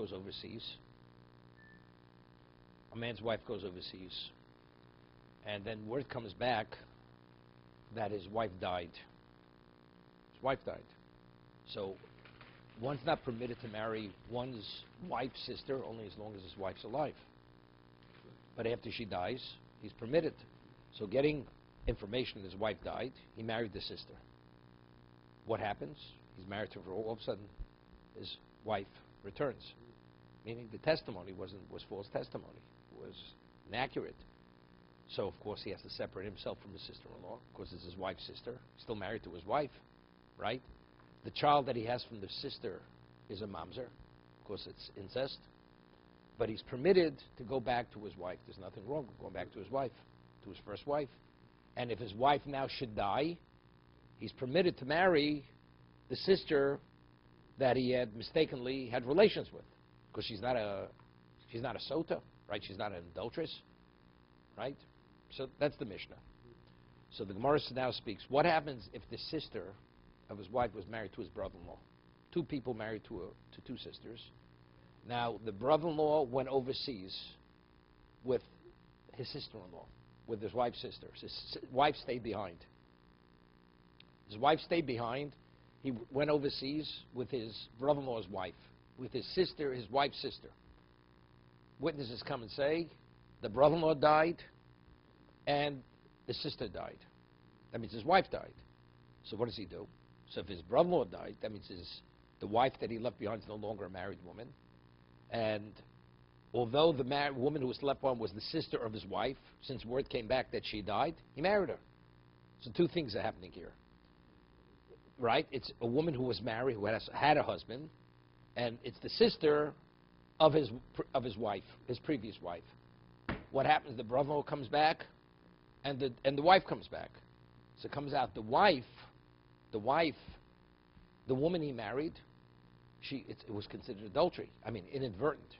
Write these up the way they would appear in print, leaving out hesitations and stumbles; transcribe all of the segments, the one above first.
goes overseas. A man's wife goes overseas. And then word comes back that his wife died. His wife died. So one's not permitted to marry one's wife's sister only as long as his wife's alive. But after she dies, he's permitted. So getting information that his wife died, he married the sister. What happens? He's married to her. All of a sudden, his wife returns. Meaning the testimony was false testimony. It was inaccurate. So, of course, he has to separate himself from his sister-in-law. Of course, it's his wife's sister. Still married to his wife, right? The child that he has from the sister is a mamzer. Of course, it's incest. But he's permitted to go back to his wife. There's nothing wrong with going back to his wife, to his first wife. And if his wife now should die, he's permitted to marry the sister that he had mistakenly had relations with, because she's not a sota, right? She's not an adulteress, right? So that's the Mishnah. So the Gemara now speaks. What happens if the sister of his wife was married to his brother-in-law? Two people married to two sisters. Now the brother-in-law went overseas with his sister-in-law, with his wife's sister. His wife stayed behind. His wife stayed behind. He went overseas with his brother-in-law's wife, with his sister, his wife's sister. Witnesses come and say, the brother-in-law died and the sister died. That means his wife died. So what does he do? So if his brother-in-law died, that means the wife that he left behind is no longer a married woman. And although the woman who was left behind was the sister of his wife, since word came back that she died, he married her. So two things are happening here. Right? It's a woman who was married, who had a husband, and it's the sister of his wife, his previous wife. What happens? The brother-in-law comes back, and the wife comes back. So it comes out the woman he married, it was considered adultery. I mean, inadvertent.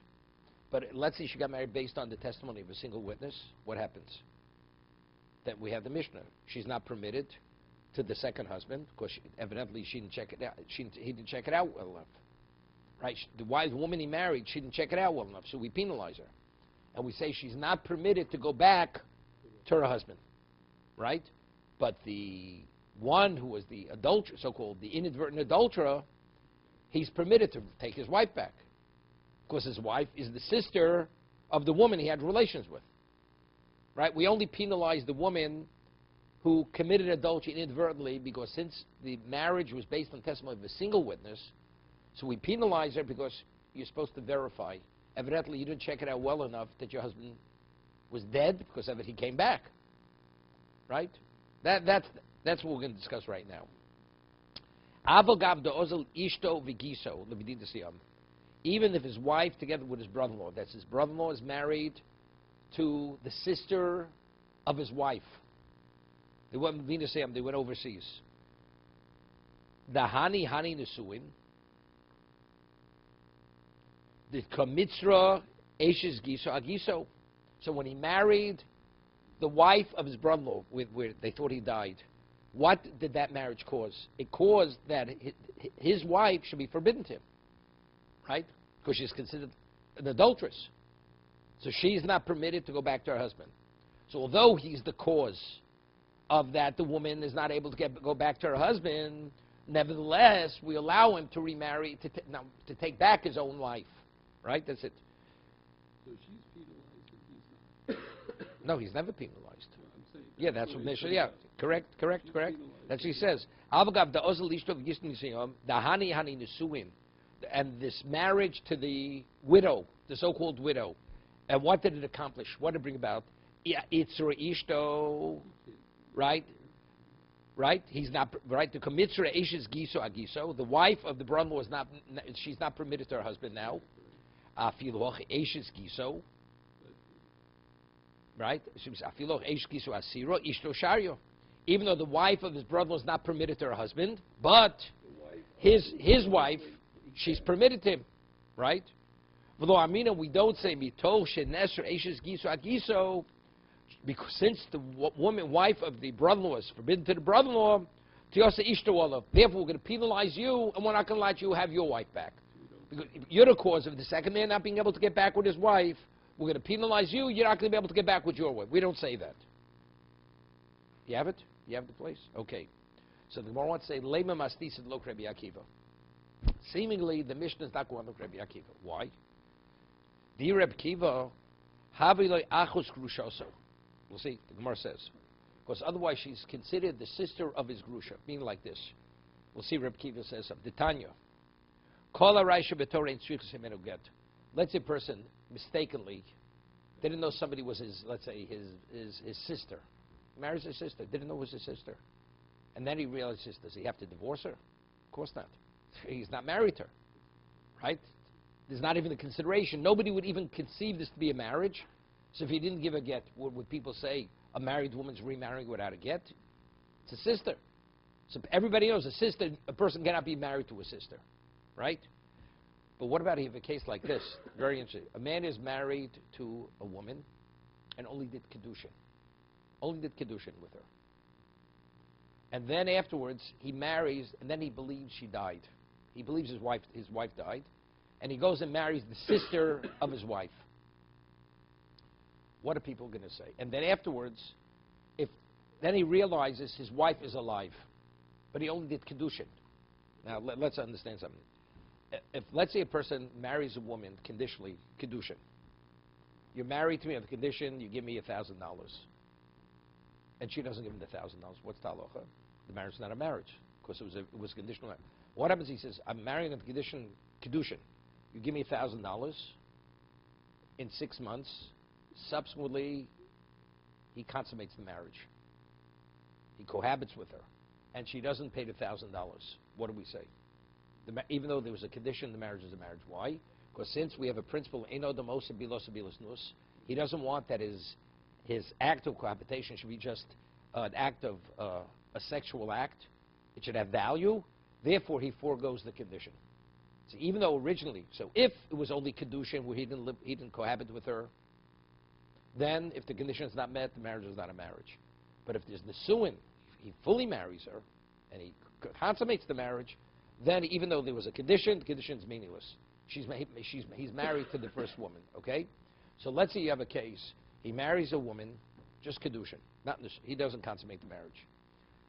But let's say she got married based on the testimony of a single witness. What happens? That we have the Mishnah. She's not permitted to the second husband, because evidently she didn't check it out. He didn't check it out well enough, right? The woman he married, she didn't check it out well enough, so we penalize her, and we say she's not permitted to go back to her husband, right? But the one who was the adulterer, so-called the inadvertent adulterer, he's permitted to take his wife back, because his wife is the sister of the woman he had relations with, right? We only penalize the woman who committed adultery inadvertently, because since the marriage was based on testimony of a single witness, so we penalize her because you're supposed to verify. Evidently, you didn't check it out well enough that your husband was dead, because of it he came back. Right? That's what we're going to discuss right now. Even if his wife, together with his brother-in-law, that's his brother-in-law, is married to the sister of his wife. They went overseas. The hani nesuin, the kamitzra eshes giso agiso. So when he married the wife of his brother-in-law, where they thought he died, what did that marriage cause? It caused that his wife should be forbidden to him, right? Because she's considered an adulteress. So she's not permitted to go back to her husband. So although he's the cause of that, the woman is not able to go back to her husband, nevertheless, we allow him to remarry, to take back his own wife. Right? That's it. So she's penalized and he's not. No, he's never penalized. No, I'm saying, Yeah, that's what Mishnah. Yeah, correct. That's what he says. And this marriage to the widow, the so-called widow, and what did it accomplish? What did it bring about? Itzra ishto, right? Right? He's not right. The commitzra ishes giso agiso. The wife of the brother-in-law is not. She's not permitted to her husband now. Afiloch eshes giso. Right? Afiloch esh giso asiro ishto shario. Even though the wife of his brother-in-law is not permitted to her husband, but his wife, she's permitted to him, right? Although Amina, we don't say mito shenesher eshes giso agiso. Because since the wife of the brother-in-law is forbidden to the brother-in-law, therefore we're going to penalize you, and we're not going to let you have your wife back. Because if you're the cause of the second man not being able to get back with his wife. We're going to penalize you. You're not going to be able to get back with your wife. We don't say that. You have it? You have the place? Okay. So the Gemara wants to say, Lema Mastisid Lo Rabbi Akiva. Seemingly, the Mishnah is not going to Rabbi Akiva. Why? Di Rabbi Akiva, Haviloi Achos Grushoso. We'll see. The Gemara says. Because otherwise, she's considered the sister of his Grusha. Meaning like this. We'll see Rabbi Akiva says something. Tanya. Kol Araisha B'Torah Tzrichas Himenu Get. Let's say a person mistakenly didn't know somebody was his, let's say, his sister. He marries his sister, didn't know it was his sister. And then he realizes, does he have to divorce her? Of course not. He's not married to her, right? There's not even a consideration. Nobody would even conceive this to be a marriage. So if he didn't give a get, would people say a married woman's remarrying without a get? It's a sister. So everybody knows a person cannot be married to a sister, right? But what about if you have a case like this? Very interesting. A man is married to a woman and only did Kedushin. Only did Kedushin with her. And then afterwards, he marries, and then he believes she died. He believes his wife died. And he goes and marries the sister of his wife. What are people going to say? And then afterwards, then he realizes his wife is alive. But he only did Kedushin. Now, let's understand something. If, let's say, a person marries a woman conditionally, Kedushin. You're married to me on the condition, you give me $1,000. And she doesn't give him the $1,000. What's the halacha? The marriage is not a marriage, because it was conditional marriage. What happens? He says, I'm marrying on the condition, Kedushin. You give me $1,000 in 6 months. Subsequently, he consummates the marriage. He cohabits with her. And she doesn't pay the $1,000. What do we say? Even though there was a condition, the marriage is a marriage. Why? Because since we have a principle, Eino Demosa Bilosa Bilos Nus, he doesn't want that his act of cohabitation should be just an act of a sexual act. It should have value. Therefore, he foregoes the condition. So even though originally, so if it was only Kedushin where he didn't cohabit with her, then if the condition is not met, the marriage is not a marriage. But if there's Nesuin, he fully marries her, and he consummates the marriage, then even though there was a condition, the condition is meaningless. He's married to the first woman, okay? So let's say you have a case. He marries a woman, just Kedushin. He doesn't consummate the marriage.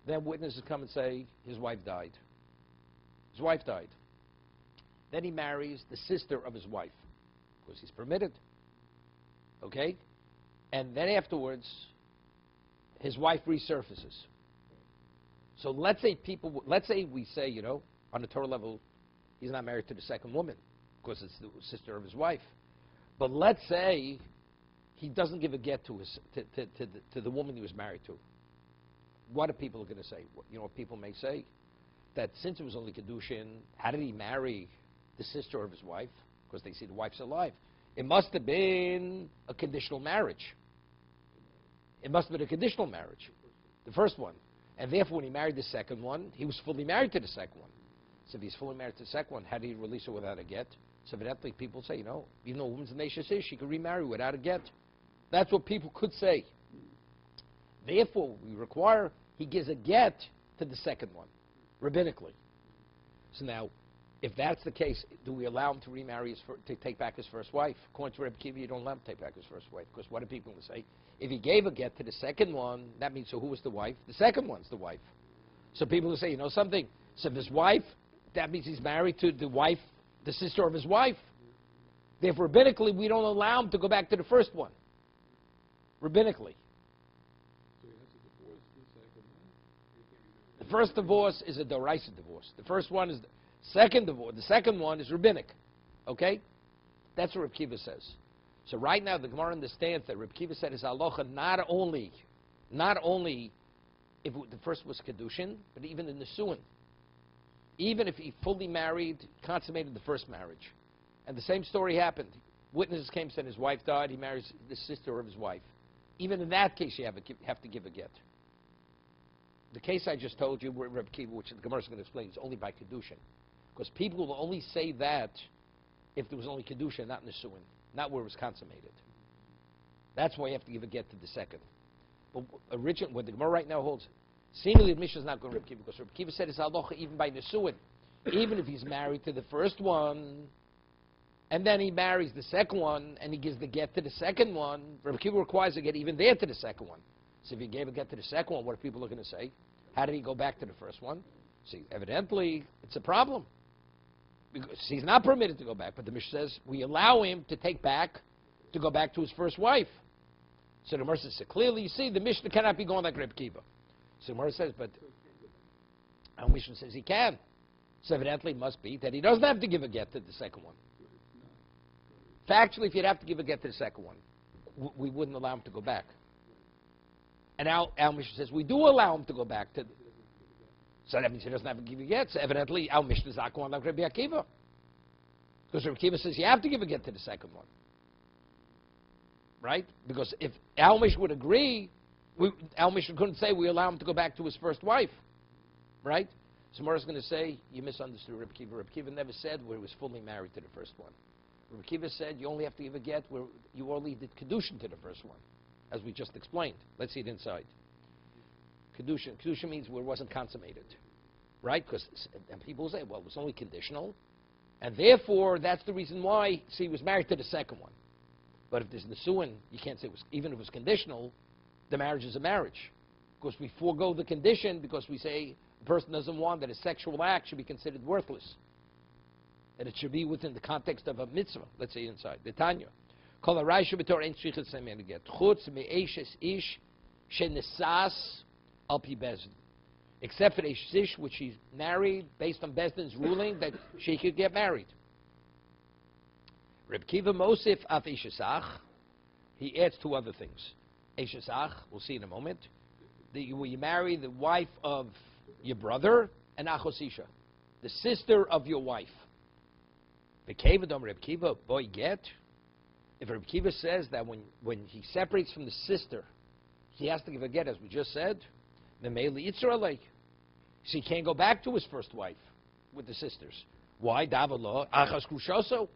Then witnesses come and say his wife died. His wife died. Then he marries the sister of his wife, because he's permitted, okay? And then afterwards, his wife resurfaces. So let's say we say, on a Torah level, he's not married to the second woman, because it's the sister of his wife. But let's say he doesn't give a get to the woman he was married to. What are people going to say? You know what people may say? That since it was only Kedushin, how did he marry the sister of his wife? Because they see the wife's alive. It must have been a conditional marriage. It must have been a conditional marriage, the first one. And therefore, when he married the second one, he was fully married to the second one. So if he's fully married to the second one, how did he release her without a get? So evidently, people say, even though a woman's nation is, she could remarry without a get. That's what people could say. Therefore, we require he gives a get to the second one, rabbinically. So now, if that's the case, do we allow him to remarry to take back his first wife? According to Rabbi Kiva, you don't allow him to take back his first wife, because what are people going to say? If he gave a get to the second one, that means, so who was the wife? The second one's the wife. So people will say, something? So if his wife, that means he's married to the wife, the sister of his wife. Therefore, rabbinically, we don't allow him to go back to the first one. Rabbinically. So he has to divorce the second one? The first divorce is a Doraisa divorce. The first one is the second divorce. The second one is rabbinic. Okay? That's what Reb Kiva says. So right now, the Gemara understands that Reb Kiva said his halacha not only if the first was Kedushin, but even in the Nesuin. Even if he fully married, consummated the first marriage. And the same story happened. Witnesses came, said his wife died, he marries the sister of his wife. Even in that case, you have to give a get. The case I just told you, Reb Kiva, which the Gemara is going to explain, is only by Kedushin. Because people will only say that if there was only Kedushin, not Nesuin, not where it was consummated. That's why you have to give a get to the second. But what the Gemara right now holds, seemingly the Mishnah is not going to Reb Kiva, because Reb Kiva said it's halacha even by Nesuin. Even if he's married to the first one, and then he marries the second one, and he gives the get to the second one, Rabbi Akiva requires a get even there to the second one. So if he gave a get to the second one, what are people looking to say? How did he go back to the first one? See, evidently, it's a problem. Because he's not permitted to go back, but the Mishnah says we allow him to go back to his first wife. So the Gemara says, so clearly you see, the Mishnah cannot be going like Rabbi Akiva. So the Gemara says, but our Mishnah says he can. So evidently it must be that he doesn't have to give a get to the second one. Factually, if you'd have to give a get to the second one, we wouldn't allow him to go back. And our Mishnah says we do allow him to go back to. So that means he doesn't have to give a get. So evidently our Mishnah is not going like Rabbi Akiva. Because Rabbi Akiva says you have to give a get to the second one. Right? Because if our Mishnah would agree, our Mishnah couldn't say we allow him to go back to his first wife. Right? So Mara's going to say, you misunderstood Rabbi Akiva. Rabbi Akiva never said where he was fully married to the first one. Rabbi Akiva said you only have to give a get where you only did Kedushin to the first one, as we just explained. Let's see it inside. Kedushin. Kedushin means where it wasn't consummated. Right? Because people say, well, it was only conditional. And therefore, that's the reason why, he was married to the second one. But if there's Nisuin, you can't say even if it was conditional, the marriage is a marriage. Because we forego the condition because we say the person doesn't want that a sexual act should be considered worthless. That it should be within the context of a mitzvah. Let's say inside. The Tanya. Kol ha'raisha b'torah ein shrichas semen get. Chutz me'eshes ish shenesas al pi bezdin. Except for the ish which she's married based on Bezdin's ruling that she could get married. Reb Kiva Mosif af Ishesach, he adds two other things. Ishesach, we'll see in a moment. Where you marry the wife of your brother and Achosisha, the sister of your wife. Bekevadom Reb Kiva, boy get. If Reb Kiva says that when he separates from the sister, he has to give a get, as we just said, the Meili Yitzralei. So he can't go back to his first wife with the sisters. Why? Davalo, Achas Grushoso.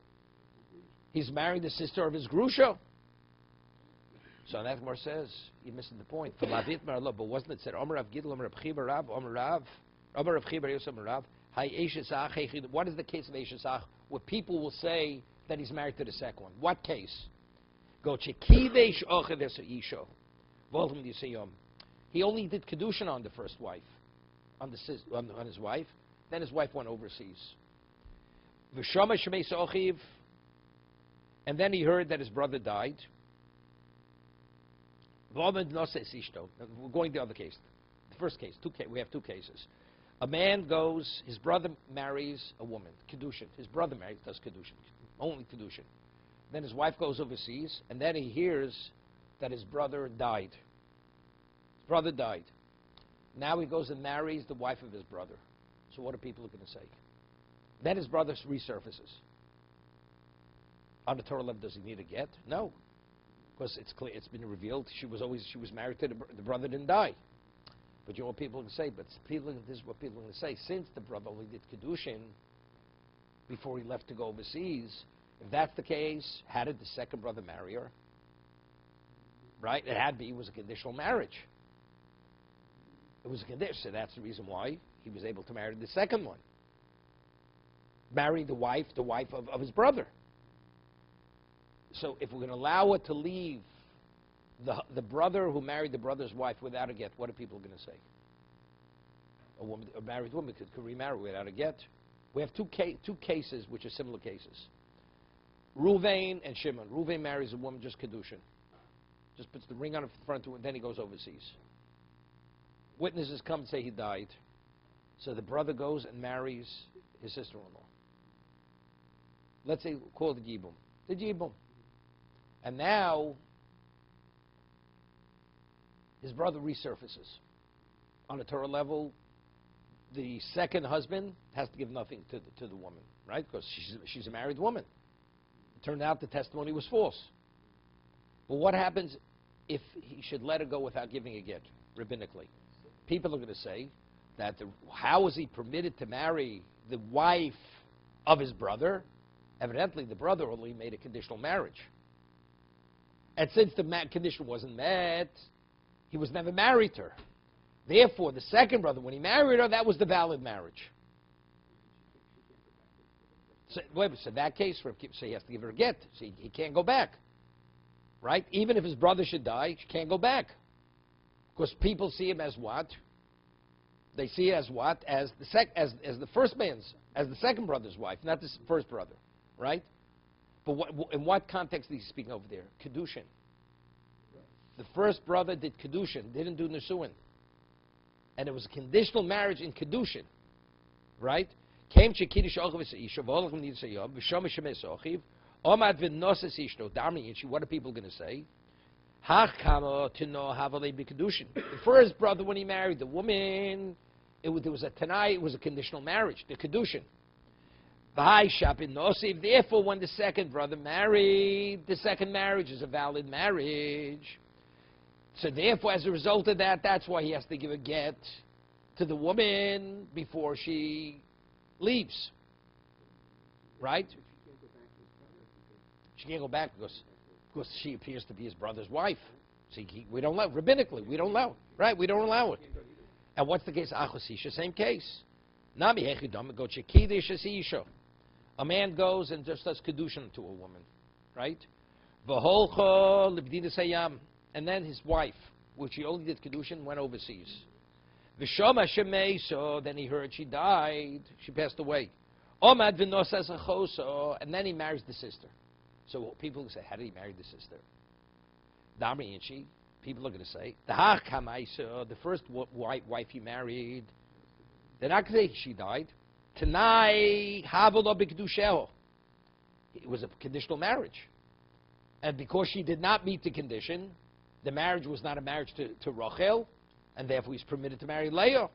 He's marrying the sister of his Grusha. So that Gemara says, you're missing the point. But wasn't it said, Omer Rav Gidl, Omer Rav Chiba Rav, Omer Rav Chiba Yosef Rav, what is the case of Eshesach where people will say that he's married to the second one? What case? Go Chekivesh Ochedes Isho. Volhum Yisayom. He only did Kedushin on the first wife, on his wife. Then his wife went overseas. V'shama Shemeis Ochiv. And then he heard that his brother died. We're going to the other case. The first case, we have two cases. A man goes, his brother marries a woman, Kedushin. His brother does Kedushin, only Kedushin. Then his wife goes overseas, and then he hears that his brother died. His brother died. Now he goes and marries the wife of his brother. So what are people going to say? Then his brother resurfaces. On the Torah level, does he need a get? No. Because it's clear, it's been revealed, she was married to the brother didn't die. But you know what people are going to say? But this is what people are going to say. Since the brother only did Kedushin before he left to go overseas, if that's the case, how did the second brother marry her? Right? It was a conditional marriage. It was a condition. So that's the reason why he was able to marry the second one. Marry the wife of his brother. So if we're going to allow it to leave the brother who married the brother's wife without a get, what are people going to say? A married woman could remarry without a get. We have two cases which are similar cases. Ruvain and Shimon. Ruvain marries a woman just Kedushin. Just puts the ring on her front to her, and then he goes overseas. Witnesses come and say he died. So the brother goes and marries his sister-in-law. Let's say, call it the Yibum. The Yibum. And now, his brother resurfaces. On a Torah level, the second husband has to give nothing to the woman, right? Because she's a married woman. It turned out the testimony was false. But what happens if he should let her go without giving a get, rabbinically? People are going to say that how is he permitted to marry the wife of his brother? Evidently, the brother only made a conditional marriage. And since the condition wasn't met, he was never married to her. Therefore, the second brother, when he married her, that was the valid marriage. So, in that case, so he has to give her a get. So he can't go back. Right? Even if his brother should die, he can't go back. Because people see him as what? They see it as what? As the first man's, as the second brother's wife, not the first brother. Right? But in what context is he speaking over there? Kedushin. The first brother did Kedushin, didn't do Nisuin. And it was a conditional marriage in Kedushin. Right? Came to Kiddush Ochav Isha, Volachim Nitzayom, V'shom Shemes Ochiv, Omad V'noses Ishto, Darmi Inchi, what are people going to say? Hach Kamo Tino Havalei B'Kedushin. The first brother, when he married the woman, there was a Tanai, it was a conditional marriage, the Kedushin. V'hai Shapin Nosiv, therefore when the second brother married, the second marriage is a valid marriage. So therefore, as a result of that, that's why he has to give a get to the woman before she leaves. Right? She can't go back because she appears to be his brother's wife. See, we don't allow, rabbinically, we don't allow. Right? We don't allow it. And what's the case? Achosisha, same case. Nami hechidam go chekidish isha. A man goes and just does kedushin to a woman. Right? V'holcha libdina sayam. And then his wife, which he only did kedushin, went overseas. V'shoma shemei, so then he heard she died. She passed away. Omad v'nosas achoso, and then he marries the sister. So people say, how did he marry the sister? Damri and she, people are going to say, the first wife he married, they're not going to say she died. Tanai havalo b'kedusheho. It was a conditional marriage. And because she did not meet the condition, the marriage was not a marriage to Rachel, and therefore he's permitted to marry Leah.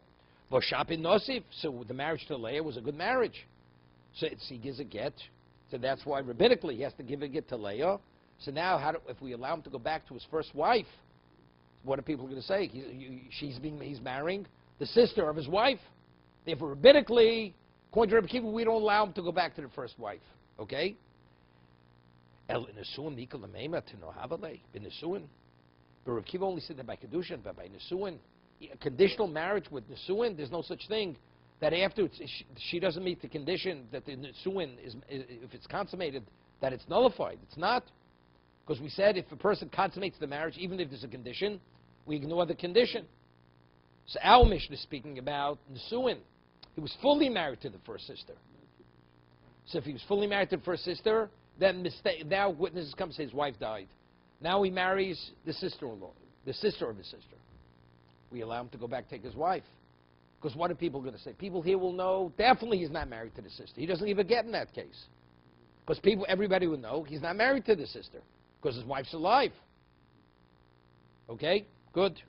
V'shapin nosif, so the marriage to Leah was a good marriage. So he gives a get. So that's why rabbinically he has to give a get to Leah. So now, if we allow him to go back to his first wife, what are people going to say? He's marrying the sister of his wife. Therefore, rabbinically, according to Rabbi Kiva, we don't allow him to go back to the first wife. Okay? El Nisuin Nikol Amema to Nohavale in Nisuin. But Rabbi Kiva only said that by Kedushin, but by Nisuin, a conditional marriage with Nisuin, there's no such thing. That after she doesn't meet the condition that the Nisuin is, if it's consummated, that it's nullified. It's not. Because we said if a person consummates the marriage, even if there's a condition, we ignore the condition. So our Mishnah is speaking about Nisuin. He was fully married to the first sister. So if he was fully married to the first sister, then now witnesses come and say his wife died. Now he marries the sister-in-law, the sister of his sister. We allow him to go back take his wife. Because what are people going to say? People here will know definitely he's not married to the sister. He doesn't even get in that case. Because everybody will know he's not married to the sister. Because his wife's alive. Okay? Good.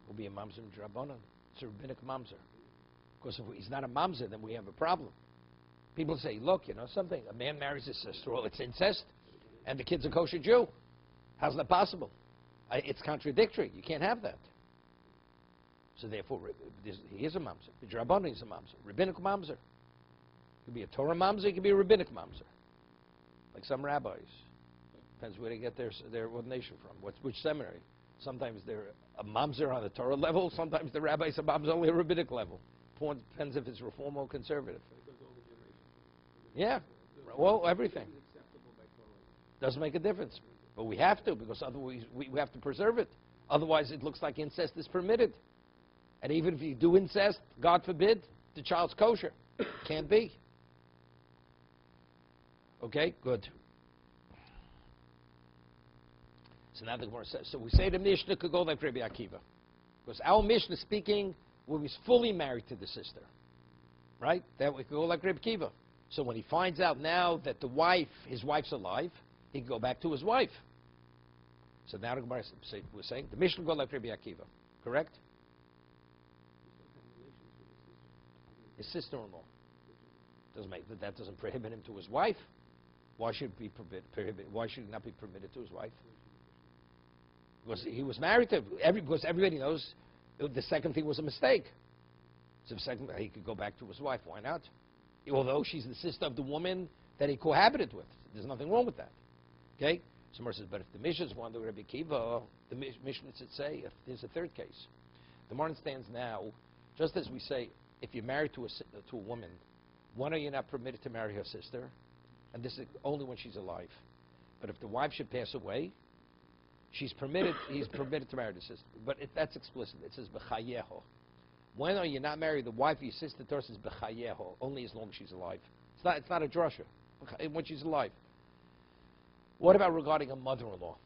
Will be a mamzer drabonon. It's a rabbinic mamzer. Because if he's not a mamzer, then we have a problem. People say, look, something. A man marries his sister. Well, it's incest. And the kid's a kosher Jew. How's that possible? It's contradictory. You can't have that. So therefore, he is a mamzer. The drabonon is a mamzer. Rabbinic mamzer. It could be a Torah mamzer. It could be a rabbinic mamzer. Like some rabbis. Depends where they get their ordination from. Which seminary. Sometimes they're a mamzer on the Torah level. Sometimes the rabbis are mamzer only a rabbinic level. Depends if it's reform or conservative. Yeah. Well, everything. Doesn't make a difference. But we have to, because otherwise we have to preserve it. Otherwise it looks like incest is permitted. And even if you do incest, God forbid, the child's kosher. Can't be. Okay, good. So now the Gemara says, so we say the Mishnah could go like Rabbi Akiva. Because our Mishnah is speaking when he's fully married to the sister. Right? That we could go like Rabbi Akiva. So when he finds out now that his wife's alive, he can go back to his wife. So now the Gemara we're saying the Mishnah go like Rabbi Akiva. Correct? His sister-in-law. That doesn't prohibit him to his wife. Why should it be prohibited? Why should it not be permitted to his wife? Because he was married to because everybody knows the second thing was a mistake. So he could go back to his wife. Why not? Although she's the sister of the woman that he cohabited with. There's nothing wrong with that. Okay? Somewhere says, but if the Mishnah is one, the Rabbi Akiva, the Mishnah should say, if there's a third case. The Gemara stands now, just as we say, if you're married to a woman, one, are you not permitted to marry her sister? And this is only when she's alive. But if the wife should pass away, he's permitted to marry the sister. But that's explicit. It says, b'chayeho. When are you not married? The wife of your sister, Torah says, b'chayeho, only as long as she's alive. It's not a drasha, when she's alive. What about regarding a mother-in-law?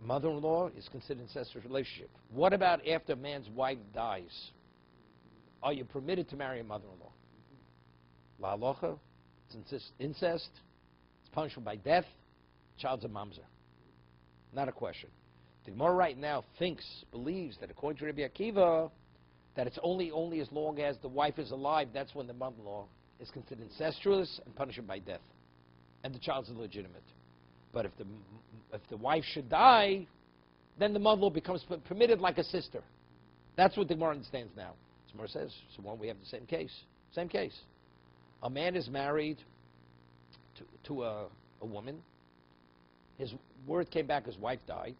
Mother-in-law is considered an incestuous relationship. What about after a man's wife dies? Are you permitted to marry a mother-in-law? La halacha, it's incest, it's punishable by death, child's a mamzer. Not a question. The Gemara right now believes that according to Rabbi Akiva, that it's only as long as the wife is alive, that's when the mother-in-law is considered incestuous and punishable by death. And the child's illegitimate. But if the wife should die, then the mother-in-law becomes permitted like a sister. That's what the Gemara understands now. The Gemara says, so when we have the same case. Same case. A man is married to a woman. His word came back, his wife died.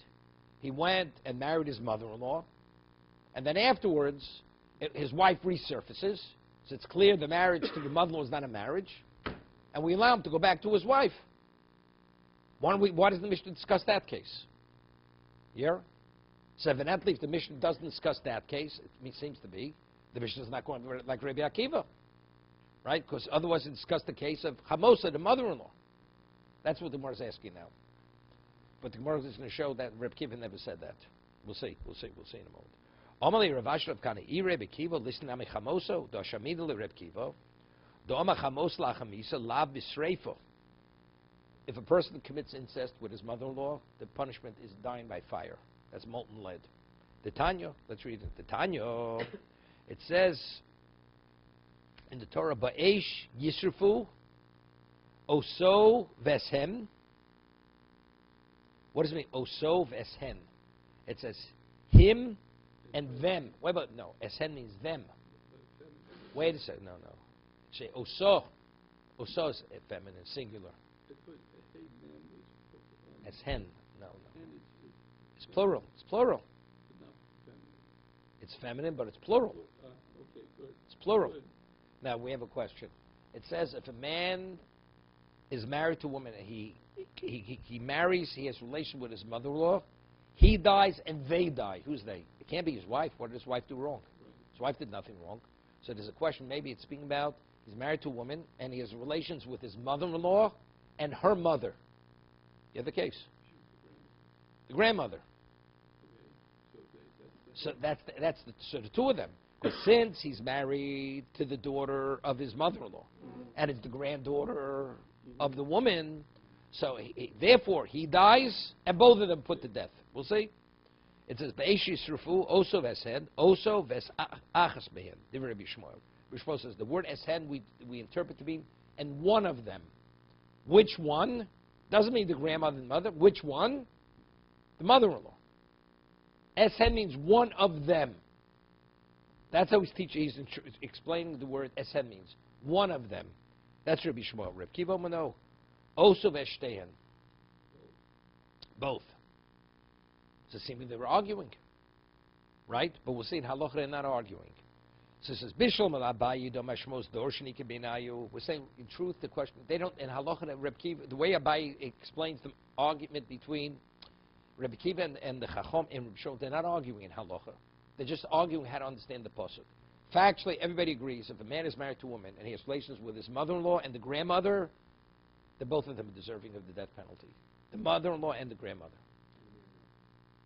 He went and married his mother-in-law. And then afterwards, his wife resurfaces. So it's clear the marriage to the mother-in-law is not a marriage. And we allow him to go back to his wife. Why does the Mishnah discuss that case? Yeah? So evidently, if the Mishnah doesn't discuss that case, it seems to be, the Mishnah is not going like Rabbi Akiva. Right? Because otherwise it discussed the case of Chamosa, the mother-in-law. That's what the Gemara is asking now. But the Gemara is going to show that Reb Kiva never said that. We'll see in a moment. Amalei Rav Asher of Kana, Reb Kiva, listen to me Chamoso, do Shamida le Reb Kiva, do Ama Chamos la Chamisa, la Bisreifo. If a person commits incest with his mother-in-law, the punishment is dying by fire. That's molten lead. The Tanya, let's read it. The Tanya, it says in the Torah, Ba'esh Yisrafu, Oso Veshem. What does it mean? Oso Veshem. It says him and them. Wait, but no. Eshen means them. Wait a second. No. Say Oso. Oso is feminine, singular. Eshen. No. It's plural. It's feminine, but it's plural. It's plural. Now, we have a question. It says if a man is married to a woman, and he marries, he has a relation with his mother-in-law, he dies and they die. Who's they? It can't be his wife. What did his wife do wrong? His wife did nothing wrong. So there's a question. Maybe it's speaking about he's married to a woman, and he has relations with his mother-in-law and her mother. You have the case. The grandmother. So so the two of them. Because since he's married to the daughter of his mother-in-law, and it's the granddaughter of the woman, so therefore he dies, and both of them put to death. We'll see. It says, B'esh Yisrafu, Oso Veshen, Oso Ves Achas Behen. Rabbi Shmuel. Rabbi Shmuel says, the word Eshen we interpret to mean, and one of them. Which one? Doesn't mean the grandmother and mother. Which one? The mother-in-law. Eshen means one of them. That's how he's teaching. He's explaining the word Eshen means one of them. That's Rabbi Shmuel. Reb Kiva Mano. Oso Veshtehen. Both. So seemingly they were arguing. Right? But we'll see in Halacha they're not arguing. So it says, Bishlam al-Abayi domashmos dorshni kibinayu. We're saying, in truth, the question, they don't, in Halacha, Reb Kiva, the way Abayi explains the argument between Reb Kiva and the Chacham and Reb Shmuel, they're not arguing in Halacha. They're just arguing how to understand the pasuk. Factually, everybody agrees if a man is married to a woman and he has relations with his mother-in-law and the grandmother, then both of them are deserving of the death penalty. The mother-in-law and the grandmother.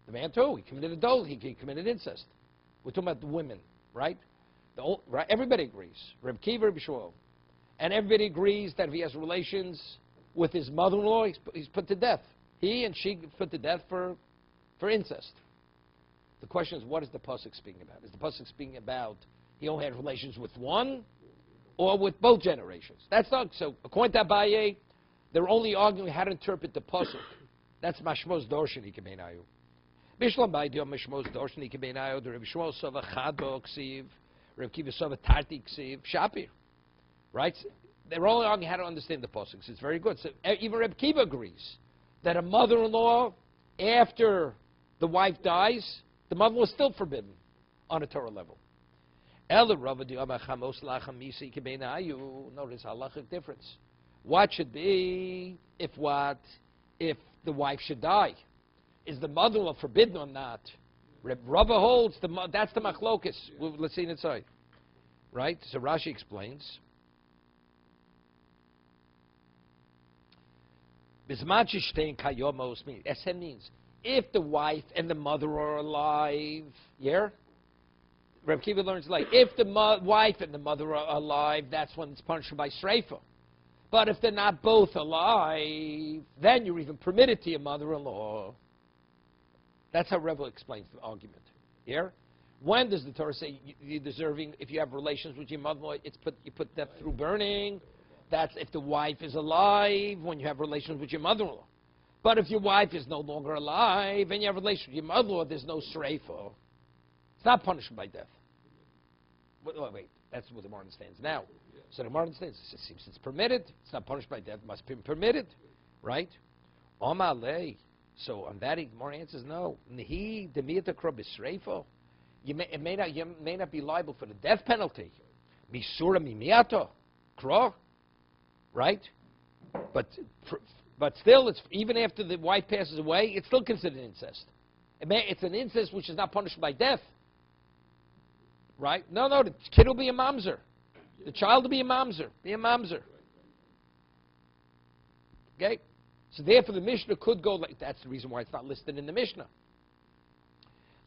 The man too, he committed adultery, he committed incest. We're talking about the women, right? Right? Everybody agrees. Reb Kiva, Reb Shmuel. And everybody agrees that if he has relations with his mother-in-law, he's put to death. He and she put to death for incest. The question is, what is the pasuk speaking about? Is the pasuk speaking about he only had relations with one, or with both generations? That's not so. According to Abaye, they're only arguing how to interpret the pasuk. That's mashmos dorshani kebeinayu. Bishlam ba'idiyah mashmos dorshani kebeinayu. The Reb Shmuel sova chado ksiv, Reb Kiva sova tarti ksiv, shapir. Right? They're only arguing how to understand the pasuk. It's very good. So even Reb Kiva agrees that a mother-in-law, after the wife dies, the mother-in-law is still forbidden on a Torah level. Notice halachic difference. What should be if what? If the wife should die? Is the mother-in-law forbidden or not? Rava holds, that's the machlokus. Let's see it inside. Right? So Rashi explains. Esem means if the wife and the mother are alive, yeah? Reb Kiva learns like if the wife and the mother are alive, that's when it's punished by Sreifa. But if they're not both alive, then you're even permitted to your mother-in-law. That's how Rebbe explains the argument. Here, when does the Torah say you're deserving if you have relations with your mother-in-law? You put death through burning. That's if the wife is alive when you have relations with your mother-in-law. But if your wife is no longer alive and you have relations with your mother-in-law, there's no sreifa. It's not punished by death. Wait, that's what the Gemara understands now. So the Gemara understands it seems it's permitted. It's not punished by death. It must be permitted, right? Omalei. So on that, Gemara answers no. Nehi demiyata kro b'sreifa. You may not be liable for the death penalty. Misura mimiato kro. Right? But still, it's even after the wife passes away, it's still considered incest. It's an incest which is not punished by death. Right? No, the kid will be a mamzer. The child will be a mamzer. Be a mamzer. Okay? So therefore the Mishnah could go like, that's the reason why it's not listed in the Mishnah.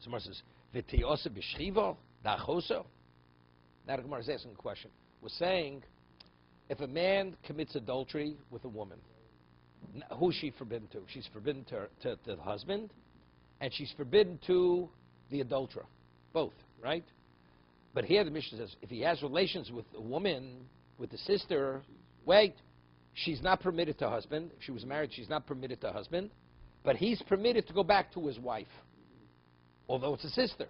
So Gemara says, V'tiyosa b'shchiva da'choso. Now the Gemara is asking a question. We're saying, if a man commits adultery with a woman, who's she forbidden to? She's forbidden to the husband, and she's forbidden to the adulterer. Both, right? But here the Mishnah says, if he has relations with a woman, with the sister, wait, she's not permitted to husband. If she was married, she's not permitted to husband. But he's permitted to go back to his wife, although it's a sister.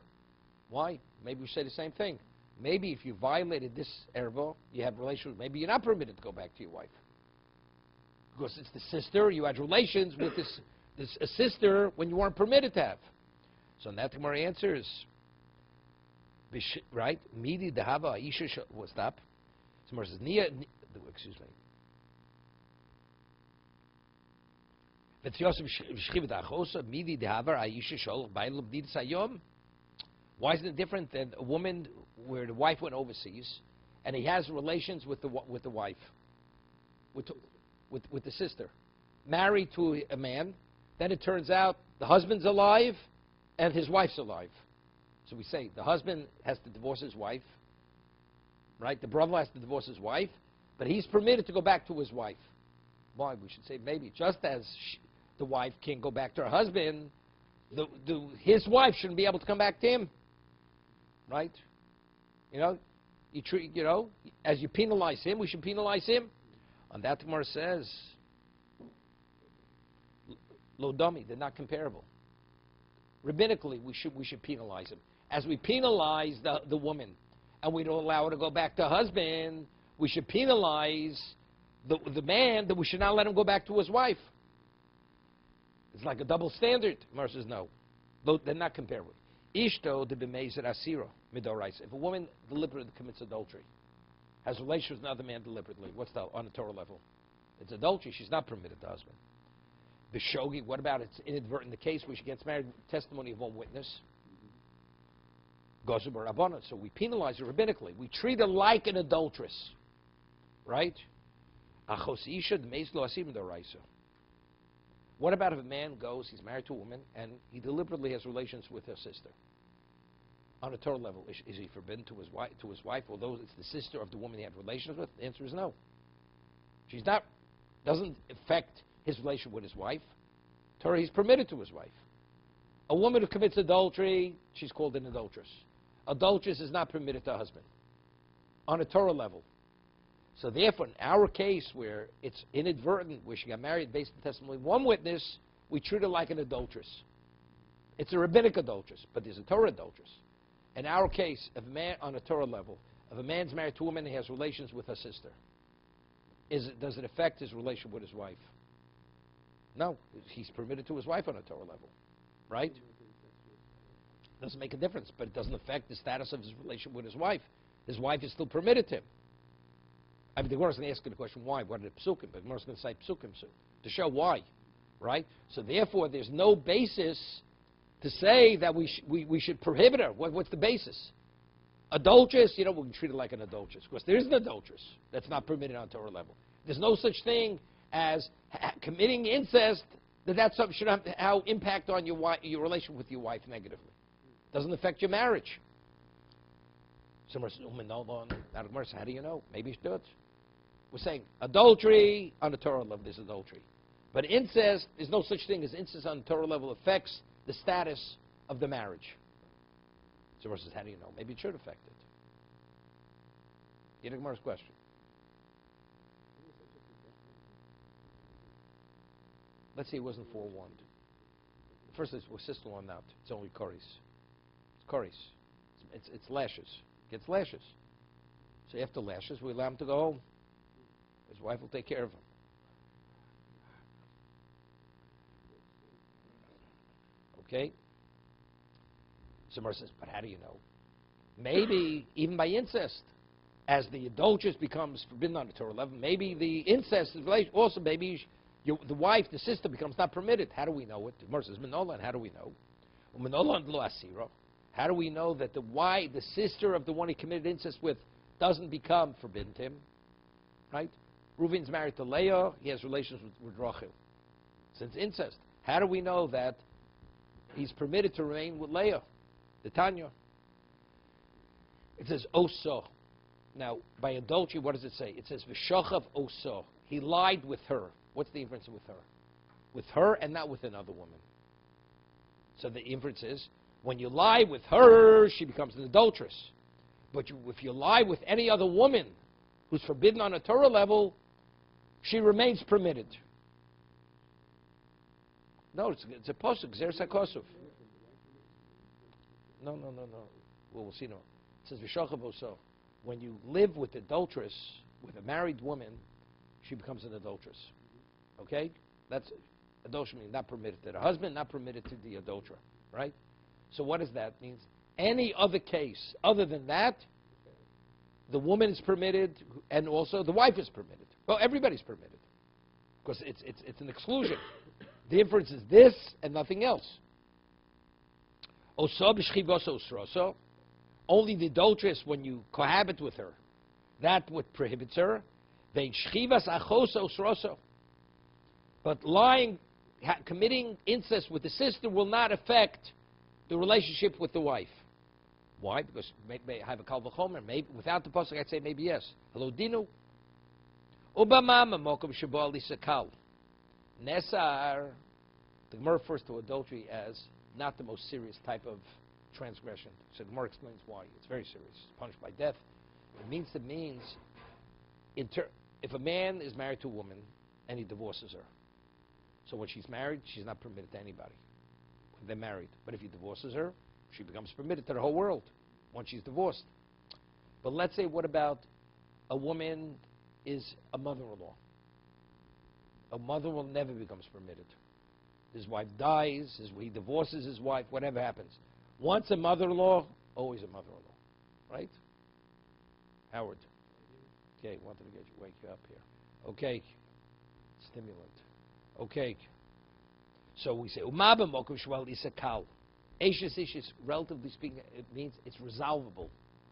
Why? Maybe we say the same thing. Maybe if you violated this erbo, you have relations, maybe you're not permitted to go back to your wife. Because it's the sister, you had relations with a sister when you weren't permitted to have. So in that the Gemara answers, right? Midi dehava aisha will stop. So Gemara says, excuse me. Why isn't it different than a woman where the wife went overseas and he has relations with the wife, with the sister, married to a man? Then it turns out the husband's alive and his wife's alive. So we say the husband has to divorce his wife, right? The brother has to divorce his wife, but he's permitted to go back to his wife. Why? We should say maybe just as the wife can't go back to her husband, his wife shouldn't be able to come back to him. Right? As you penalize him, we should penalize him. On that, the Gemara says, lo dummy, they're not comparable. Rabbinically, we should penalize him. As we penalize the woman, and we don't allow her to go back to her husband, we should penalize the man that we should not let him go back to his wife. It's like a double standard. Gemara says no. They're not comparable. Ishto de b'meizer asira midoraisa. If a woman deliberately commits adultery, has relations with another man deliberately, what's that on a Torah level? It's adultery. She's not permitted to husband. Bishogi, what about it's inadvertent the case where she gets married, testimony of one witness? Gozu barabana. So we penalize her rabbinically. We treat her like an adulteress. Right? Achos isha de meizlo asir midoraisa. What about if a man goes, he's married to a woman, and he deliberately has relations with her sister? On a Torah level, is he forbidden to his wife, although it's the sister of the woman he had relations with? The answer is no. She's not, doesn't affect his relation with his wife. Torah, he's permitted to his wife. A woman who commits adultery, she's called an adulteress. Adulteress is not permitted to her husband. On a Torah level. So therefore, in our case, where it's inadvertent, where she got married based on testimony of one witness, we treat her like an adulteress. It's a rabbinic adulteress, but there's a Torah adulteress. In our case, if a man on a Torah level, if a man's married to a woman and he has relations with her sister, does it affect his relation with his wife? No, he's permitted to his wife on a Torah level, right? Doesn't make a difference, but it doesn't affect the status of his relation with his wife. His wife is still permitted to him. I mean, the Gemara is going to ask you the question, why? What are the psukim? But the Gemara is going to say psukim to show why, right? So therefore, there's no basis to say that we should prohibit her. What's the basis? Adulteress, we can treat her like an adulteress. Of course, there is an adulteress that's not permitted on Torah level. There's no such thing as committing incest, that's something should have impact on your relation with your wife negatively. Doesn't affect your marriage. Someone says, how do you know? Maybe it does. We're saying adultery on the Torah level is adultery. But incest, there's no such thing as incest on the Torah level affects the status of the marriage. Someone says, how do you know? Maybe it should affect it. Get a Gemara's question. Let's say it wasn't forewarned. First, we're still on out. It's only Koris. It's Koris. It's lashes. Gets lashes. So after lashes, we allow him to go home. His wife will take care of him. Okay? Somebody says, but how do you know? Maybe even by incest, as the adulteress becomes forbidden on the Torah level, maybe the incest also maybe the wife, the sister becomes not permitted. How do we know it? The Gemara says, Minolan, how do we know? Minolan lo asira. How do we know that the sister of the one he committed incest with doesn't become forbidden to him? Right? Reuven's married to Leah. He has relations with Rachel. Since incest. How do we know that he's permitted to remain with Leah? The Tanya. It says, Oso. Now, by adultery, what does it say? It says, V'shochav Oso. He lied with her. What's the inference with her? With her and not with another woman. So the inference is, when you lie with her, she becomes an adulteress. But if you lie with any other woman who's forbidden on a Torah level, she remains permitted. No, it's a posuk, Zer Sakosuf. No. Well, we'll see now. It says, V'shochav Oso. When you live with adulteress, with a married woman, she becomes an adulteress. Okay? That's adultery, means not permitted to the husband, not permitted to the adulterer. Right? So what does that mean? Any other case other than that, the woman is permitted, and also the wife is permitted. Well, everybody's permitted. Because it's an exclusion. The inference is this and nothing else. Only the adulteress, when you cohabit with her, that what prohibits her. But lying, committing incest with the sister will not affect the relationship with the wife. Why? Because maybe I have a kal v'chomer. Maybe without the pasuk, I'd say maybe yes. Hello, Dinu. Ubamama mokum shabal lisakal. Nesar. The Gemara refers to adultery as not the most serious type of transgression. So the Gemara explains why. It's very serious. It's punished by death. It means if a man is married to a woman and he divorces her, so when she's married, she's not permitted to anybody. When they're married. But if he divorces her, she becomes permitted to the whole world once she's divorced. But let's say, what about a woman is a mother-in-law? A mother-in-law never becomes permitted. His wife dies, he divorces his wife, whatever happens. Once a mother-in-law, always a mother-in-law. Right? Howard. Okay, wanted to wake you up here. Okay. Stimulant. Okay. So we say, Umaba mokum shwal isakal. Ashes, relatively speaking, it means it's resolvable.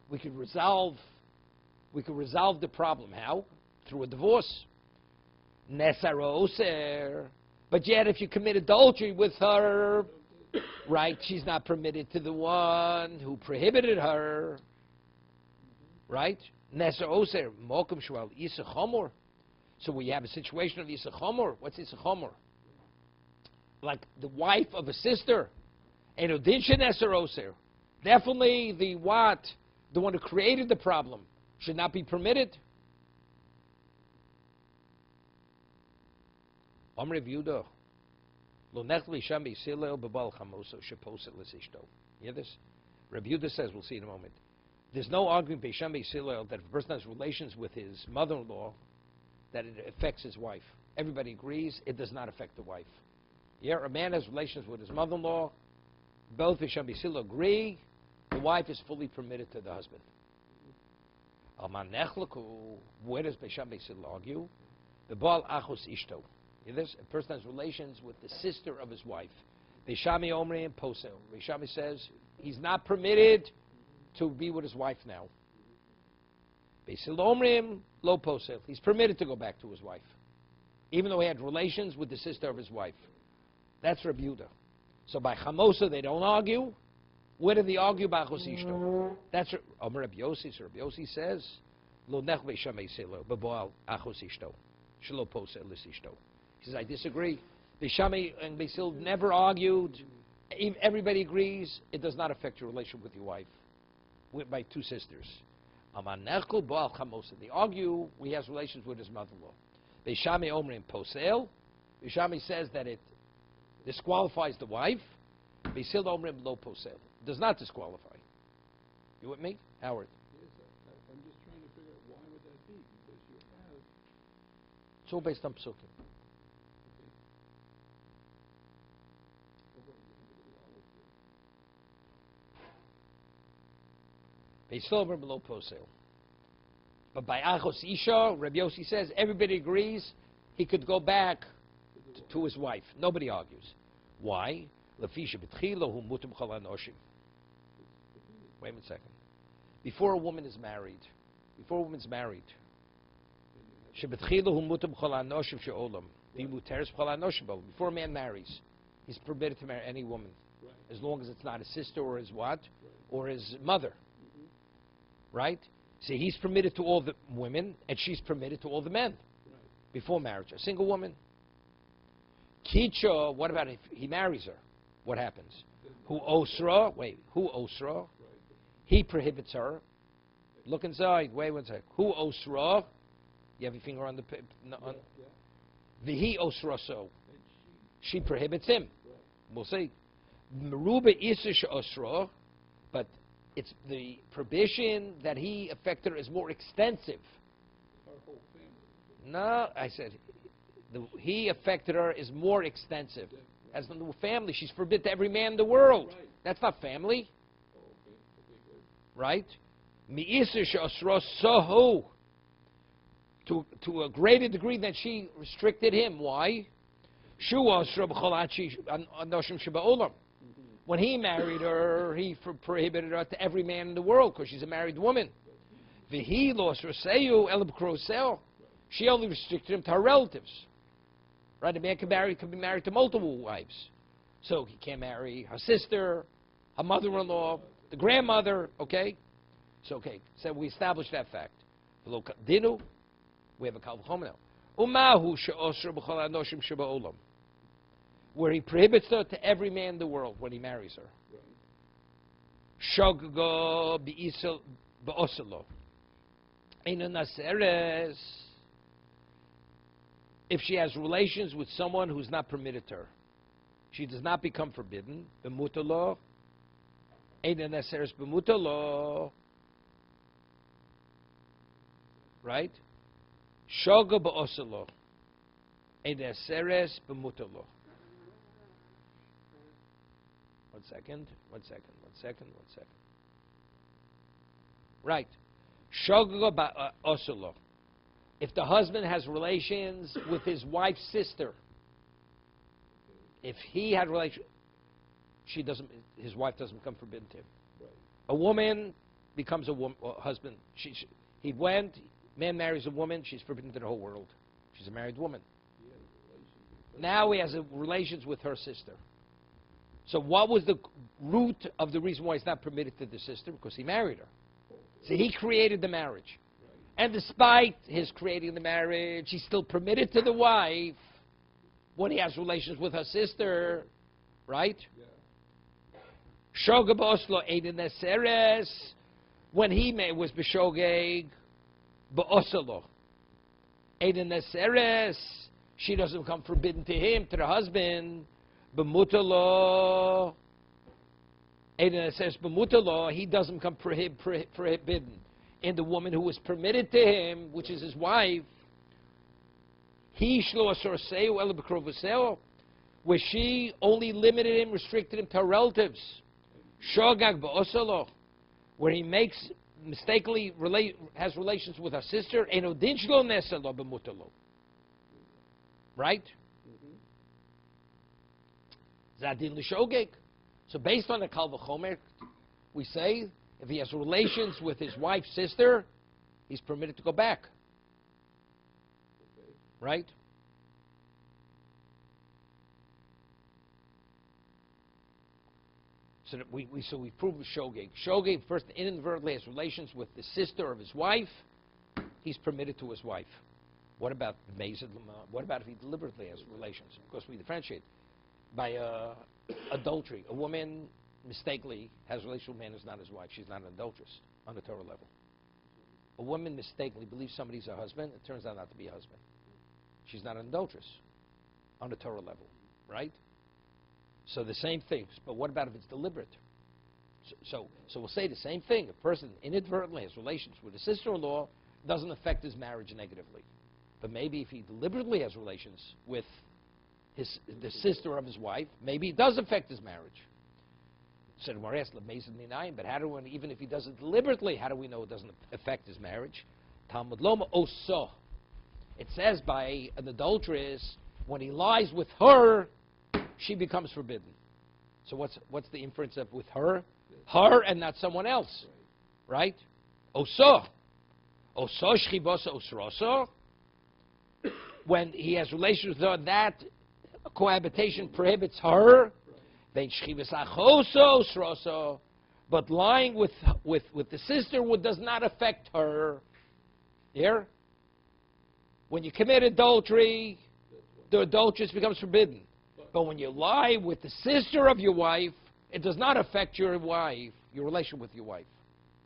We can resolve the problem. How? Through a divorce. Nesaroser. But yet, if you commit adultery with her, right, she's not permitted to the one who prohibited her. Right? Nesaroser. Mokum shwal isachomor. So we have a situation of isachomor. What's isachomor? Like the wife of a sister. Definitely the one who created the problem should not be permitted. You hear this? Rabbi Yehuda says, we'll see in a moment, there's no argument that if a person has relations with his mother-in-law, that it affects his wife. everybody agrees, it does not affect the wife. Yeah, a man has relations with his mother-in-law, both Bisham Bisil agree, the wife is fully permitted to the husband. Where does Bisham Bisil argue? The Baal Achos Ishto. A person has relations with the sister of his wife. Bishami Omri and Posel. Bishami says he's not permitted to be with his wife now. Bisil Omrim Lo Posel. He's permitted to go back to his wife, even though he had relations with the sister of his wife. That's Rabbi Yehuda. So by Chamosa they don't argue. Where do they argue by Achos Ishto? That's Rabbi Yossi. So Rabbi Yossi says Lo Nech Bishami Selo Baal Achos Ishto. Shelo Posel Lisishto. He says, I disagree. Bishami and Basil never argued. Everybody agrees it does not affect your relationship with your wife, with my two sisters. They argue he has relations with his mother-in-law. Bishami Omrim Posel. Bishami says that it disqualifies the wife. Basil Omrim Lo Posel. Does not disqualify. You with me, Howard? Yes, I'm just trying to figure out why would that be, because you have... It's all based on psukim. Below posel. But by Achos Isha, Rabbi Yossi says everybody agrees he could go back to his wife. Nobody argues. Why? Wait a second. Before a woman is married, before a man marries, he's permitted to marry any woman, as long as it's not his sister or his what, or his mother. Right? See, he's permitted to all the women, and she's permitted to all the men before marriage. A single woman. Kicha, what about if he marries her? What happens? Who osra? Wait, who osra? He prohibits her. Look inside. Wait one second. Who osra? You have your finger on the... Vihi osra so. She prohibits him. We'll see. Meruba isish osra, but it's the prohibition that he affected her is more extensive. Our whole family. No, I said he affected her is more extensive. As the new family, she's forbidden to every man in the world. Right. That's not family. Oh, okay, good. Right? Mi'isish asra sohu. To a greater degree than she restricted him. Why? Shu asra b'cholachi anoshim sheba'olam. When he married her, he prohibited her to every man in the world because she's a married woman. V'hi lost raseyu elab krosel. She only restricted him to her relatives. Right? A man can be married to multiple wives. So he can't marry her sister, her mother-in-law, the grandmother, okay? So we established that fact. Dinu, we have a kal v'chomer now. Umahu she'osra b'chol anoshim sheba'olam. Where he prohibits her to every man in the world when he marries her. Shoggo bi'isel ba'oselo. Eina naseres. If she has relations with someone who's not permitted to her, she does not become forbidden. B'mutalo. Eina naseres b'mutalo. Right? Shoggo ba'oselo. Eina naseres b'mutalo. One second. Right. Shogaga ba'oselo. If the husband has relations with his wife's sister, if he had relations, his wife doesn't become forbidden to him. Right. A woman becomes a husband. He went, man marries a woman, she's forbidden to the whole world. She's a married woman. Now he has relations with her sister. So what was the root of the reason why he's not permitted to the sister? Because he married her. So he created the marriage. Right. And despite his creating the marriage, he's still permitted to the wife when he has relations with her sister. Right? Shogeg ba'oslo eidin neseres. When he was b'shogeg ba'oslo eidin neseres, she doesn't become forbidden to him, to the husband. B'mutalo, and it says b'mutalo, he doesn't become forbidden in the woman who was permitted to him, which is his wife. He shlo asur seu ela b'krovuseo, where she only limited him, restricted him to her relatives. Shogag ba'osalo, where he mistakenly has relations with her sister. Eno din shlo neselo b'mutalo. Right? Zadin l'shogeg. So based on the Kal V'chomer, we say if he has relations with his wife's sister, he's permitted to go back. Right? So that we prove with Shogeg. Shogeg first inadvertently has relations with the sister of his wife. He's permitted to his wife. What about the Mezid Lama? What about if he deliberately has relations? Of course, we differentiate by adultery. A woman mistakenly has a relationship with a man who's not his wife. She's not an adulteress on the Torah level. A woman mistakenly believes somebody's her husband. It turns out not to be a husband. She's not an adulteress on the Torah level, right? So the same thing. But what about if it's deliberate? So we'll say the same thing. A person inadvertently has relations with his sister-in-law, doesn't affect his marriage negatively. But maybe if he deliberately has relations with the sister of his wife, maybe it does affect his marriage. So but how do we, even if he does it deliberately, how do we know it doesn't affect his marriage? Talmud Loma Oso. It says by an adulteress, when he lies with her, she becomes forbidden. So what's the inference of with her? Her and not someone else. Right? Oso. Oso shchibosa osroso. When he has relations with her, that cohabitation prohibits her. But lying with the sister does not affect her. Here? When you commit adultery, the adulteress becomes forbidden. But when you lie with the sister of your wife, it does not affect your wife, your relation with your wife.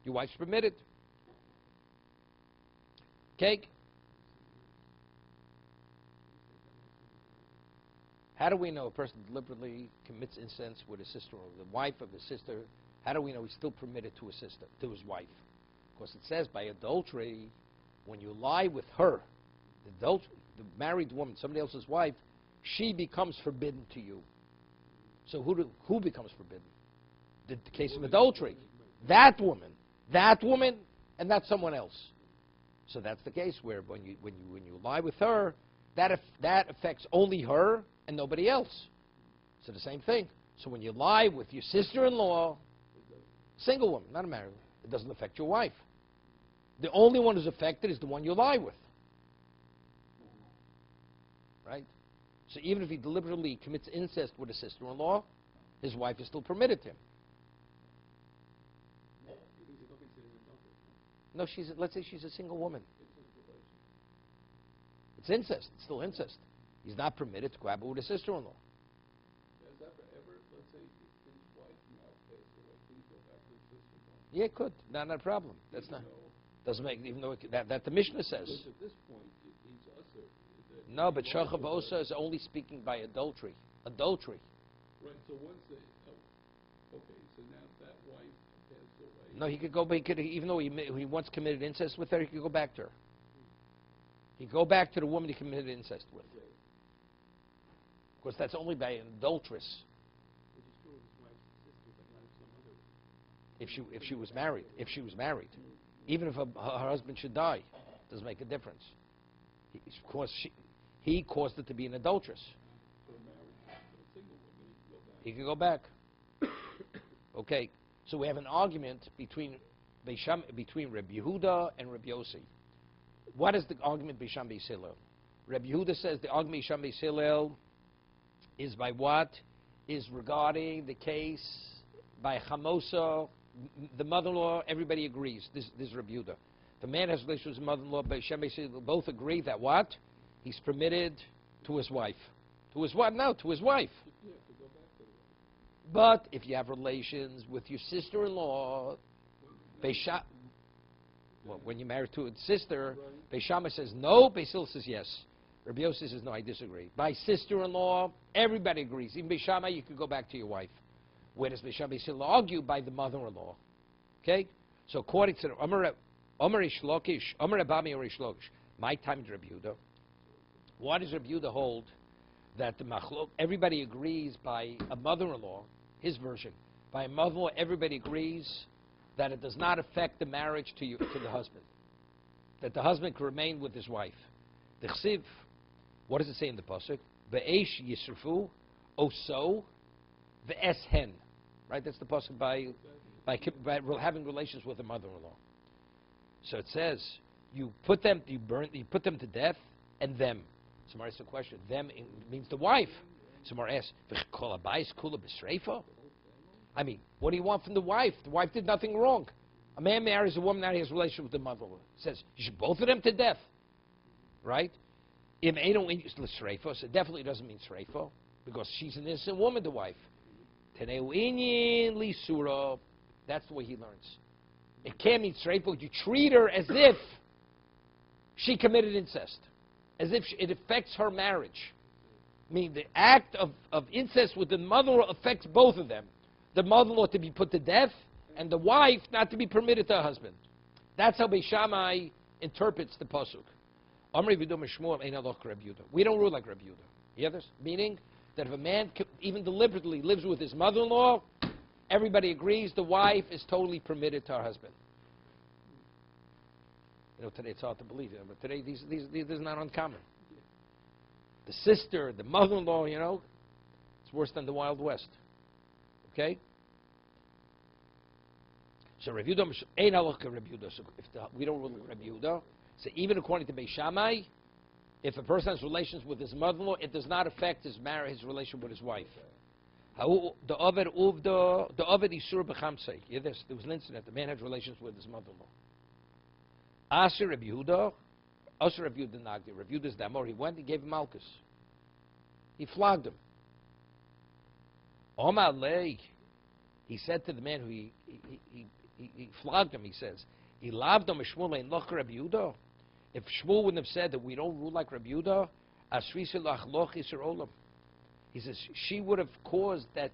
Your wife's permitted. Okay? How do we know a person deliberately commits incest with his sister or the wife of his sister? How do we know he's still permitted to his sister, to his wife? Because it says by adultery, when you lie with her, the married woman, somebody else's wife, she becomes forbidden to you. So who becomes forbidden? The case of adultery. That woman, and not someone else. So that's the case where when you lie with her, that affects only her and nobody else. So the same thing. So when you lie with your sister-in-law, single woman, not a married woman, it doesn't affect your wife. The only one who's affected is the one you lie with. Right? So even if he deliberately commits incest with a sister-in-law, his wife is still permitted to him. No, let's say she's a single woman. It's incest. It's still incest. He's not permitted to cohabit with his sister-in-law. Is that forever? Let's say his wife now passed away. Can he go back to his sister-in-law? Yeah, it could. Not a problem. That's not. Doesn't make even though that the Mishnah says. Because at this point, he's usher. No, but Shachav Osa is only speaking by adultery. Adultery. Right. So once they. Okay. So now that wife passed away. No, he could go. Even though he once committed incest with her, he could go back to her. He could go back to the woman he committed incest with. Okay. Of course, that's only by an adulteress. Which is true of his wife's sister, but not of some other. If she was married. If she was married. Even if her husband should die, it doesn't make a difference. He caused it to be an adulteress. For a married, a single woman, He could go back. Okay, so we have an argument between Rabbi Yehuda and Rabbi Yossi. What is the argument Beisham Beis Hillel? Rabbi Yehuda says the argument Beisham Beis Hillel is by what? Is regarding the case by Chamosa, the mother-in-law. Everybody agrees. This is Rabbi Yehuda. The man has relations with his mother-in-law. Beisham Beis Hillel both agree that what? He's permitted to his wife. To his wife? No, to his wife. Yeah, to go back to the wife. But if you have relations with your sister-in-law, when you're married to a sister, Right. Beis Shammai says no, Beis Hillel says yes. Rabbi Yossi says no, I disagree. By sister-in-law, everybody agrees. Even Beis Shammai, you can go back to your wife. Where does Beis Shammai still argue? By the mother-in-law. Okay? So according to the Omer Ish Lakish, Omer Abami or Ish Lakish, my time is Rabbi Yehuda. Why does Rabbi Yehuda hold that the machlok, everybody agrees by a mother-in-law, his version, by a mother-in-law, everybody agrees that it does not affect the marriage to the husband, that the husband can remain with his wife. The chsiv, what does it say in the pasuk? Ve'esh yisrafu oso ve'es hen. Right, that's the pasuk by having relations with a mother-in-law. So it says you put them to death, and them. Somebody asks a question. Them means the wife. Somebody asks, I mean, what do you want from the wife? The wife did nothing wrong. A man marries a woman, now he has a relationship with the mother-in-law. Says you should both of them to death, right? If they don't use l'sreifo, so it definitely doesn't mean sreifo because she's an innocent woman, the wife. Teneuinin lisura. That's the way he learns. It can't mean sreifo. You treat her as if she committed incest, as if it affects her marriage. I mean, the act of incest with the mother-in-law affects both of them. The mother-in-law to be put to death, and the wife not to be permitted to her husband. That's how Beis Shammai interprets the pasuk. We don't rule like Rabbi Yehuda. You hear this? Meaning that if a man even deliberately lives with his mother-in-law, everybody agrees the wife is totally permitted to her husband. You know, today it's hard to believe, but today this is not uncommon. The sister, the mother-in-law, you know, it's worse than the Wild West. Okay? So Rabbi Yehuda, ain't halakha Rabbi Yehuda. So if we don't rule like Rabbi Yehuda, so even according to Beis Shammai, if a person has relations with his mother-in-law, it does not affect his marriage, his relation with his wife. The Ovid Isur B'chamsei. Hear this? There was an incident. The man had relations with his mother-in-law. Asher Rabbi Yehuda, Asher Rabbi Yehuda Nagdi. Rabbi Yehuda's Damor. He went and gave him Malchus. He flogged him. Omar Lei. He said to the man who he flogged him, he says, if Shmuel wouldn't have said that we don't rule like Rabbi Yehuda, he says, she would have caused that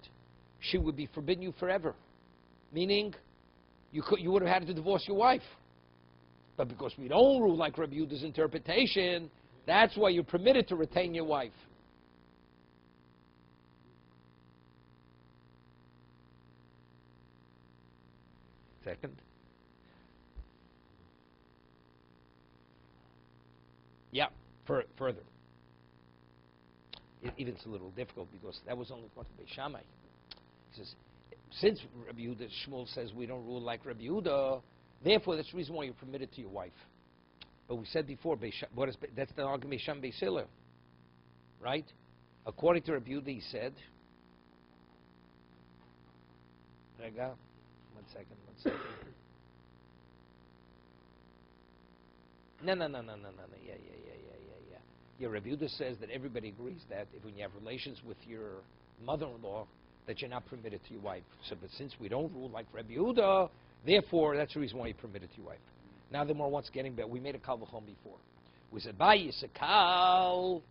she would be forbidden you forever. Meaning, you would have had to divorce your wife. But because we don't rule like Rabbi Yehuda's interpretation, that's why you're permitted to retain your wife. Second. Yeah, further. Even it's a little difficult because that was only part of Beis Shammai. He says, since Rabbi Yehuda, Shmuel says we don't rule like Rabbi Yehuda, therefore that's the reason why you're permitted to your wife. But we said before, that's the argument Beis Shammai Beis Hillel, right? According to Rabbi Yehuda, he said, Rega, one second. No. Yeah. Yeah, Rabbi Yehuda says that everybody agrees that if when you have relations with your mother-in-law, that you're not permitted to your wife. So, but since we don't rule like Rabbi Yehuda, therefore, that's the reason why you're permitted to your wife. Now the more wants getting better. We made a kal v'chol before. We said, by Yisakal,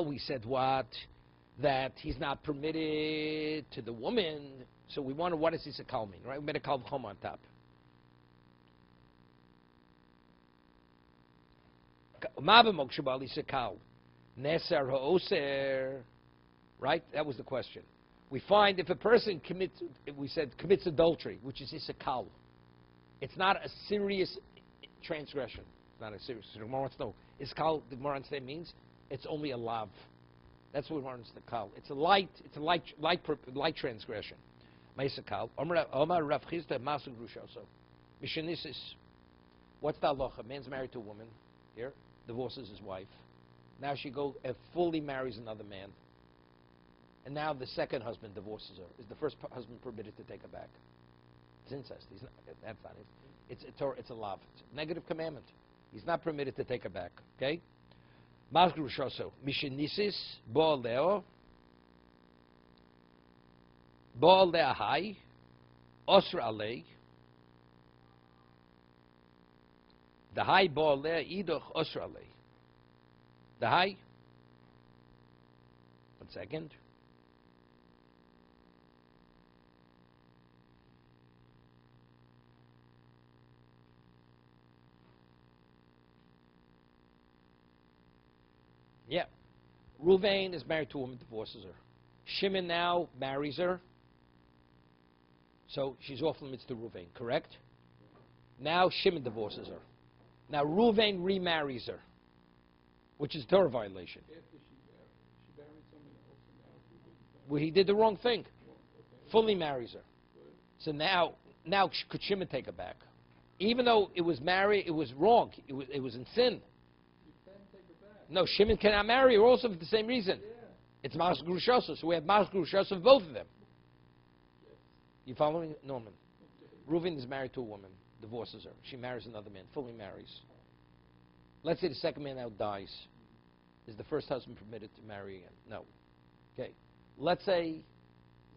we said what? That he's not permitted to the woman. So we wanted, what does Yisakal mean, right? We made a kal v'chol on top. Right? That was the question. We find if a person commits adultery, which is isakal, it's not a serious transgression. It's not a serious. The Gemara wants to know. Isakal, the Gemara understand means it's only a lav. That's what we want to know. It's a light transgression. Ma'isakal. Omar Rav Chizda Masu Grushoso. Mishanisis. What's the halacha? A man's married to a woman. Here, divorces his wife. Now she fully marries another man. And now the second husband divorces her. Is the first husband permitted to take her back? It's incest. That's not it. It's a lav. It's a negative commandment. He's not permitted to take her back. Okay? Masgru shoso. Mishinisis bo'al leo. Bo'al le'ahai. Osra alei. The high ball there, idoch osrale. The high. 1 second. Yeah. Ruvain is married to a woman, divorces her. Shimon now marries her. So she's off limits to Ruvain, correct? Now Shimon divorces her. Now Ruvain remarries her, which is Torah violation. After she married someone else, and now she wouldn't. Well, he did the wrong thing. Okay. Fully marries her. Good. So now could Shimon take her back? Even though it was married, it was wrong. It was in sin. You can take her back. No, Shimon cannot marry her also for the same reason. Yeah. It's Mas Grushosa, so we have Mas Grushosa of both of them. Yes. You following, Norman? Okay. Reuven is married to a woman, divorces her. She marries another man, fully marries. Let's say the second man now dies. Is the first husband permitted to marry again? No. Okay. Let's say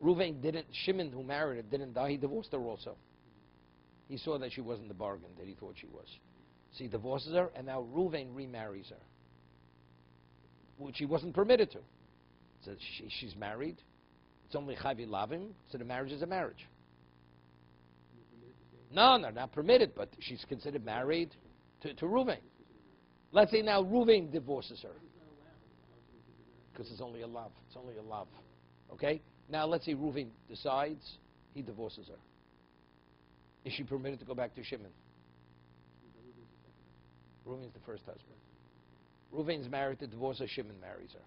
Shimon, who married her, didn't die. He divorced her also. He saw that she wasn't the bargain that he thought she was. So he divorces her, and now Reuven remarries her, which he wasn't permitted to. So she's married. It's only Chavi Lavim, so the marriage is a marriage. No, not permitted, but she's considered married to Reuven. Let's say now Reuven divorces her. Because it's only a love. It's only a love. Okay? Now let's say Reuven decides he divorces her. Is she permitted to go back to Shimon? Reuven's the first husband. Reuven's married to divorce her, Shimon marries her.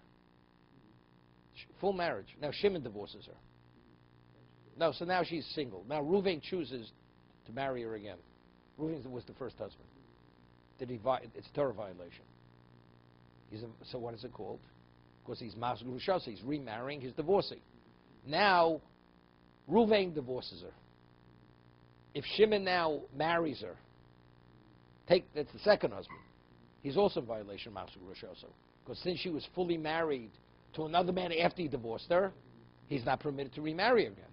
Full marriage. Now Shimon divorces her. No, so now she's single. Now Reuven chooses to marry her again. Reuven was the first husband. It's a Torah violation. So what is it called? Because he's Mas Grushasa, he's remarrying his divorcee. Now, Reuven divorces her. If Shimon now marries her, that's the second husband. He's also in violation of Mas Grushasa. Because since she was fully married to another man after he divorced her, he's not permitted to remarry again.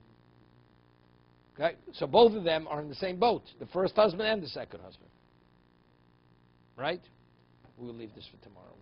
Okay? So both of them are in the same boat, the first husband and the second husband. Right? We'll leave this for tomorrow.